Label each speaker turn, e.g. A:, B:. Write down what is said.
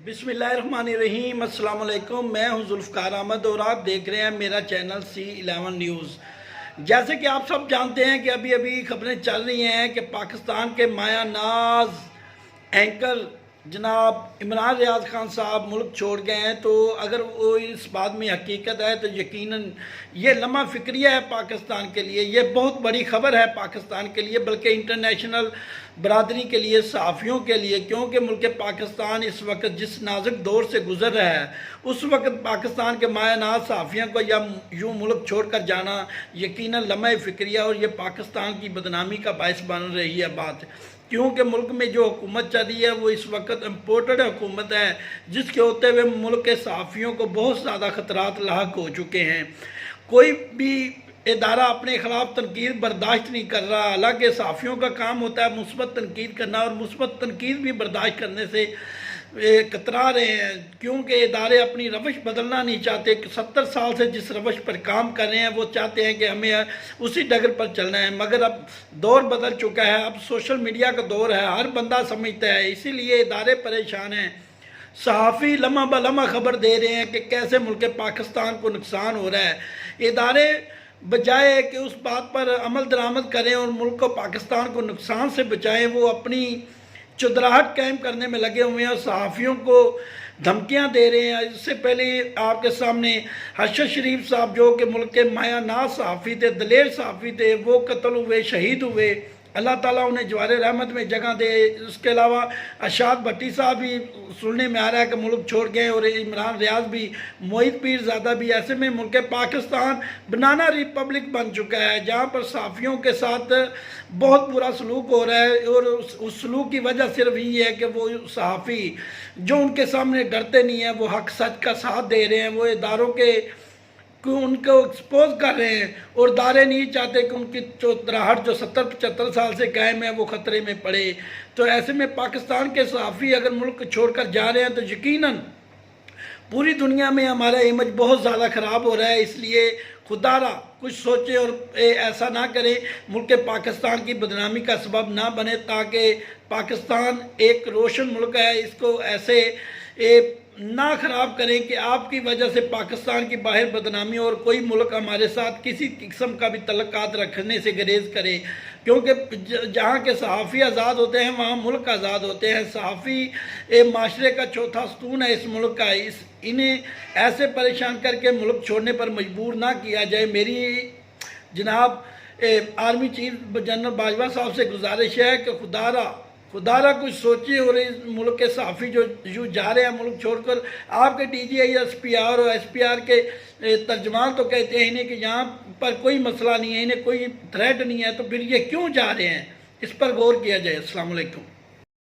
A: بسم اللہ الرحمن الرحیم۔ السلام علیکم، میں ہوں ذوالفقار احمد اور آپ دیکھ رہے ہیں میرا چینل C11 نیوز۔ جیسے کہ آپ سب جانتے ہیں کہ ابھی خبریں چل رہی ہیں کہ پاکستان کے مایہ ناز اینکر جناب عمران ریاض خان صاحب ملک چھوڑ گئے ہیں، تو اگر وہ اس بات میں حقیقت ہے تو یقیناً یہ لمحہ فکریہ ہے پاکستان کے لیے، یہ بہت بڑی خبر ہے پاکستان کے لیے، بلکہ انٹرنیشنل برادری کے لیے، صحافیوں کے لیے، کیونکہ ملک پاکستان اس وقت جس نازک دور سے گزر رہا ہے، اس وقت پاکستان کے مایہ ناز صحافیوں کو یا یوں ملک چھوڑ کر جانا یقیناً لمحہ فکریہ اور یہ پاکستان کی بدنامی کا باعث بن رہی ہے بات، کیونکہ ملک میں جو حکومت چل رہی ہے وہ اس وقت امپورٹڈ حکومت ہے، جس کے ہوتے ہوئے ملک کے صحافیوں کو بہت زیادہ خطرات لاحق ہو چکے ہیں۔ کوئی بھی ادارہ اپنے خلاف تنقید برداشت نہیں کر رہا، حالانکہ صحافیوں کا کام ہوتا ہے مثبت تنقید کرنا، اور مثبت تنقید بھی برداشت کرنے سے کترا رہے ہیں، کیونکہ ادارے اپنی روش بدلنا نہیں چاہتے۔ 70 سال سے جس روش پر کام کر رہے ہیں وہ چاہتے ہیں کہ ہمیں اسی ڈگر پر چلنا ہے، مگر اب دور بدل چکا ہے، اب سوشل میڈیا کا دور ہے، ہر بندہ سمجھتا ہے، اسی لیے ادارے پریشان ہیں۔ صحافی لمحہ بلمحہ خبر دے رہے ہیں کہ کیسے ملک پاکستان کو نقصان ہو رہا ہے۔ ادارے بجائے کہ اس بات پر عمل درآمد کریں اور ملک کو پاکستان کو نقصان سے بچائیں، وہ اپنی چدراہٹ قائم کرنے میں لگے ہوئے ہیں اور صحافیوں کو دھمکیاں دے رہے ہیں۔ اس سے پہلے آپ کے سامنے ارشد شریف صاحب جو کہ ملک کے مایہ ناز صحافی تھے، دلیر صحافی تھے، وہ قتل ہوئے، شہید ہوئے، اللہ تعالیٰ انہیں جوار رحمت میں جگہ دے۔ اس کے علاوہ ارشاد بھٹی صاحب بھی سننے میں آ رہا ہے کہ ملک چھوڑ گئے، اور عمران ریاض بھی، معید پیر زادہ بھی۔ ایسے میں ملک پاکستان بنانا ریپبلک بن چکا ہے، جہاں پر صحافیوں کے ساتھ بہت برا سلوک ہو رہا ہے، اور اس سلوک کی وجہ صرف یہ ہے کہ وہ صحافی جو ان کے سامنے ڈرتے نہیں ہیں، وہ حق سچ کا ساتھ دے رہے ہیں، وہ اداروں کے ان کو ایکسپوز کر رہے ہیں، اور ادارے نہیں چاہتے کہ ان کی چودراہٹ جو 70-75 سال سے قائم ہے وہ خطرے میں پڑے۔ تو ایسے میں پاکستان کے صحافی اگر ملک چھوڑ کر جا رہے ہیں تو یقیناً پوری دنیا میں ہمارا امیج بہت زیادہ خراب ہو رہا ہے، اس لیے خدا را کچھ سوچے اور ایسا نہ کرے، ملک پاکستان کی بدنامی کا سبب نہ بنے، تاکہ پاکستان ایک روشن ملک ہے، اس کو ایسے نہ خراب کریں کہ آپ کی وجہ سے پاکستان کی باہر بدنامی اور کوئی ملک ہمارے ساتھ کسی قسم کا بھی تعلقات رکھنے سے گریز کرے، کیونکہ جہاں کے صحافی آزاد ہوتے ہیں وہاں ملک آزاد ہوتے ہیں۔ صحافی معاشرے کا چوتھا ستون ہے اس ملک کا، انہیں ایسے پریشان کر کے ملک چھوڑنے پر مجبور نہ کیا جائے۔ میری جناب آرمی چیف جنرل باجوہ صاحب سے گزارش ہے کہ خدا را کچھ سوچیں، اور اس ملک کے صحافی جو جا رہے ہیں ملک چھوڑ کر، آپ کے D G I S P R اور ایس پی آر کے ترجمان تو کہتے ہیں انہیں کہ یہاں پر کوئی مسئلہ نہیں ہے، انہیں کوئی تھریٹ نہیں ہے، تو پھر یہ کیوں جا رہے ہیں؟ اس پر غور کیا جائے۔ السلام علیکم۔